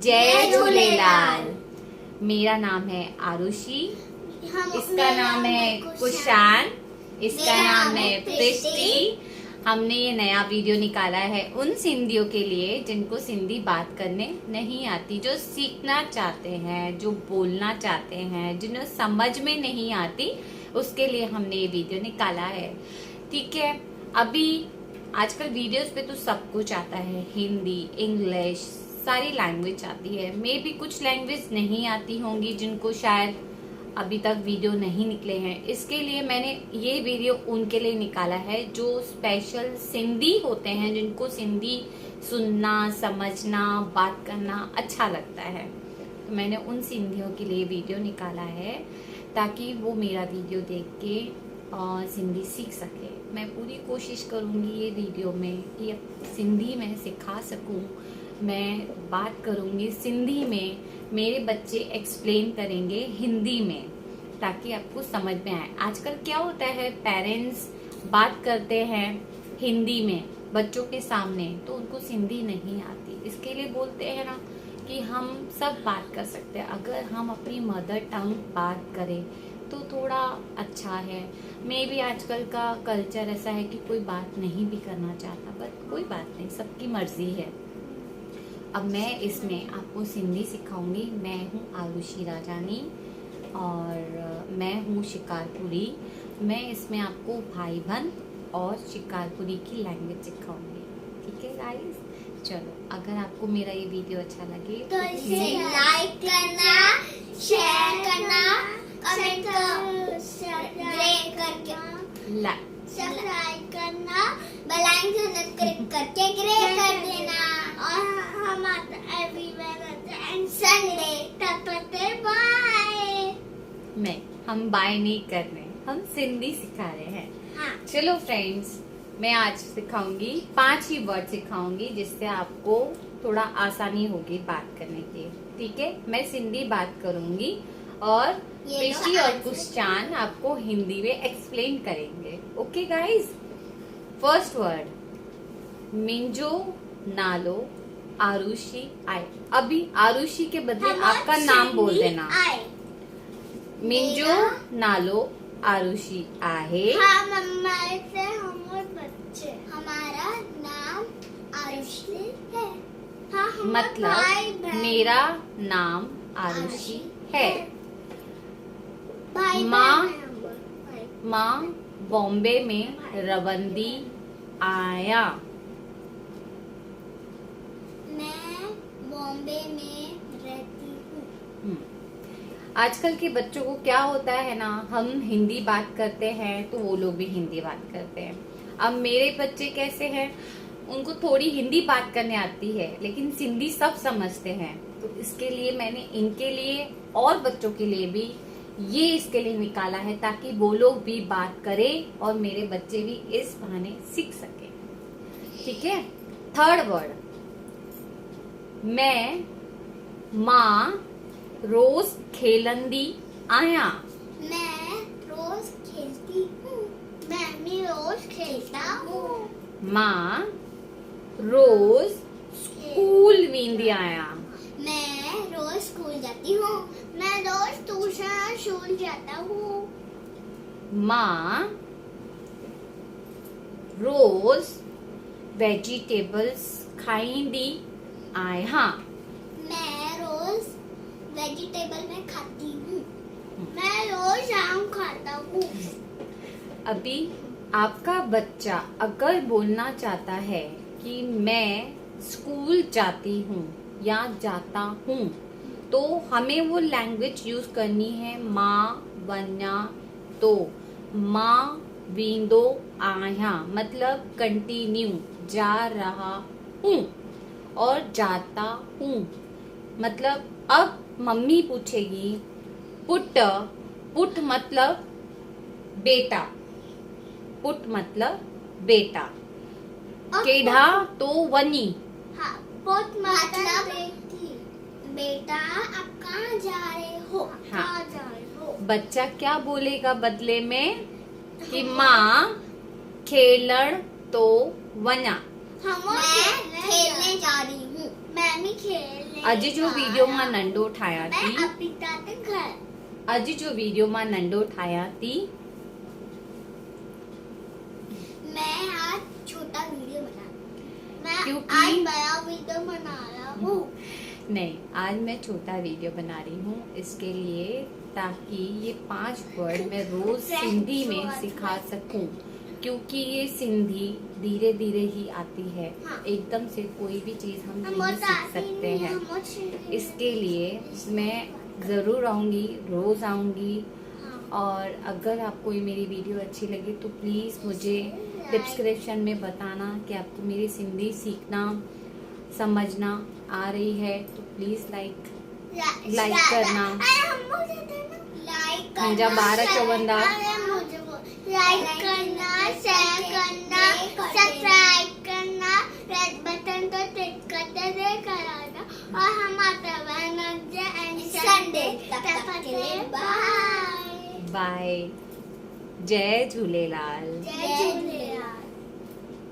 जय झूलेलाल। मेरा नाम है आरुषि, इसका नाम है कुशान, इसका नाम है प्रिस्टी। हमने ये नया वीडियो निकाला है उन सिंधियों के लिए जिनको सिंधी बात करने नहीं आती, जो सीखना चाहते हैं, जो बोलना चाहते हैं, जिन्हें समझ में नहीं आती, उसके लिए हमने ये वीडियो निकाला है। ठीक है, अभी आजकल वीडियोस पे तो सब कुछ आता है, हिंदी, इंग्लिश, सारी लैंग्वेज आती है। मे भी कुछ लैंग्वेज नहीं आती होंगी जिनको शायद अभी तक वीडियो नहीं निकले हैं। इसके लिए मैंने ये वीडियो उनके लिए निकाला है जो स्पेशल सिंधी होते हैं, जिनको सिंधी सुनना, समझना, बात करना अच्छा लगता है। तो मैंने उन सिंधियों के लिए वीडियो निकाला है ताकि वो मेरा वीडियो देख के सिंधी सीख सके। मैं पूरी कोशिश करूँगी ये वीडियो में कि सिंधी मैं सिखा सकूँ। मैं बात करूँगी सिंधी में, मेरे बच्चे एक्सप्लेन करेंगे हिंदी में, ताकि आपको समझ में आए। आजकल क्या होता है, पेरेंट्स बात करते हैं हिंदी में बच्चों के सामने, तो उनको सिंधी नहीं आती। इसके लिए बोलते हैं ना कि हम सब बात कर सकते हैं, अगर हम अपनी मदर टंग बात करें तो थोड़ा अच्छा है। मे भी आजकल का कल्चर ऐसा है कि कोई बात नहीं भी करना चाहता, बट कोई बात नहीं, सबकी मर्जी है। अब मैं इसमें आपको सिंधी सिखाऊंगी। मैं हूँ आरुषि राजानी और मैं हूँ शिकारपुरी। मैं इसमें आपको भाई बहन और शिकारपुरी की लैंग्वेज सिखाऊंगी। ठीक है गाइस, चलो अगर आपको मेरा ये वीडियो अच्छा लगे तो इसे लाइक करना, शेयर करना, कमेंट सब्सक्राइब करना, बेल आइकन क्लिक करके ग्रे कर देना। और हम आते एवरीवेयर संडे, तब तक बाय। हम बाय नहीं कर रहे, हम सिंधी सिखा रहे हैं। हाँ। चलो फ्रेंड्स, मैं आज सिखाऊंगी 5 ही वर्ड सिखाऊंगी, जिससे आपको थोड़ा आसानी होगी बात करने की। ठीक है, मैं सिंधी बात करूंगी और प्रिस्टी और कुशान आपको हिंदी में एक्सप्लेन करेंगे। ओके गाइस, फर्स्ट वर्ड, मिंजो नालो आरुषि आए। अभी आरुषि के बदले आपका नाम बोल देना। मिंजो नालो आरुषि आहे। हाँ मम्मा, से हम और बच्चे, हमारा नाम आरुषि है। हाँ, मतलब मेरा नाम आरुषि है। माँ बॉम्बे में रवंदी आया। मैं बॉम्बे में रहती हूँ। आजकल के बच्चों को क्या होता है ना, हम हिंदी बात करते हैं तो वो लोग भी हिंदी बात करते हैं। अब मेरे बच्चे कैसे हैं, उनको थोड़ी हिंदी बात करने आती है, लेकिन सिंधी सब समझते हैं। तो इसके लिए मैंने इनके लिए और बच्चों के लिए भी ये इसके लिए निकाला है, ताकि वो लोग भी बात करें और मेरे बच्चे भी इस बहाने सीख सके। ठीक है, थर्ड वर्ड, मैं माँ रोज खेलंदी आया। मैं रोज खेलती हूँ। मैं भी रोज खेलता हूँ। माँ रोज स्कूल वेंदी आया। मैं रोज स्कूल जाती हूँ। मैं रोज ट्यूशन स्कूल जाता हूँ। माँ रोज वेजिटेबल्स खाईंदी आया। मैं रोज वेजिटेबल में खाती हूँ। मैं रोज आम खाता हूँ। अभी आपका बच्चा अगर बोलना चाहता है कि मैं स्कूल जाती हूँ या जाता हूँ, तो हमें वो लैंग्वेज यूज करनी है माँ वन्या तो। माँ वींदो आया मतलब कंटिन्यू, जा रहा हूँ, और जाता हूँ मतलब अब मम्मी पूछेगी पुट, पुट मतलब बेटा, पुट मतलब बेटा, केढ़ा तो वनी। हाँ, पुट मतलब बेटा, आप कहाँ जा रहे हो? हाँ। कहाँ जा रहे हो? बच्चा क्या बोलेगा बदले में कि माँ खेलण तो वना। मैं खेलने जा रही हूँ। मैं भी खेल अॼु जो वीडियो मां नंढो ठाहियां मैं थी। अपिता के घर अॼु जो वीडियो मां नंढो ठाहियां थी। मैं आज छोटा वीडियो बना मैं क्योंकि- आज बड़ा वीडियो बना रहा हूँ। नहीं, आज मैं छोटा वीडियो बना रही हूँ इसके लिए, ताकि ये 5 वर्ड मैं रोज सिंधी में सिखा सकूं, क्योंकि ये सिंधी धीरे धीरे ही आती है। हाँ। एकदम से कोई भी चीज हम नहीं बहुत सीख आती सकते नहीं, हैं। हम अच्छी- इसके लिए मैं जरूर आऊंगी, रोज आऊंगी। हाँ। और अगर आपको ये मेरी वीडियो अच्छी लगी तो प्लीज मुझे डिस्क्रिप्शन में बताना कि आपको मेरी सिंधी सीखना समझना आ रही है, तो प्लीज लाइक करना। लाइक मुंहिंजा ॿार चवंदा लाइक करना, शेयर करना, सब्सक्राइब करना, रेड बटन तो क्लिक करते कराना। और हम आते वेडनेसडे एंड संडे। तब तक के लिए बाय बाय। जय झूलेलाल। जय झूलेलाल।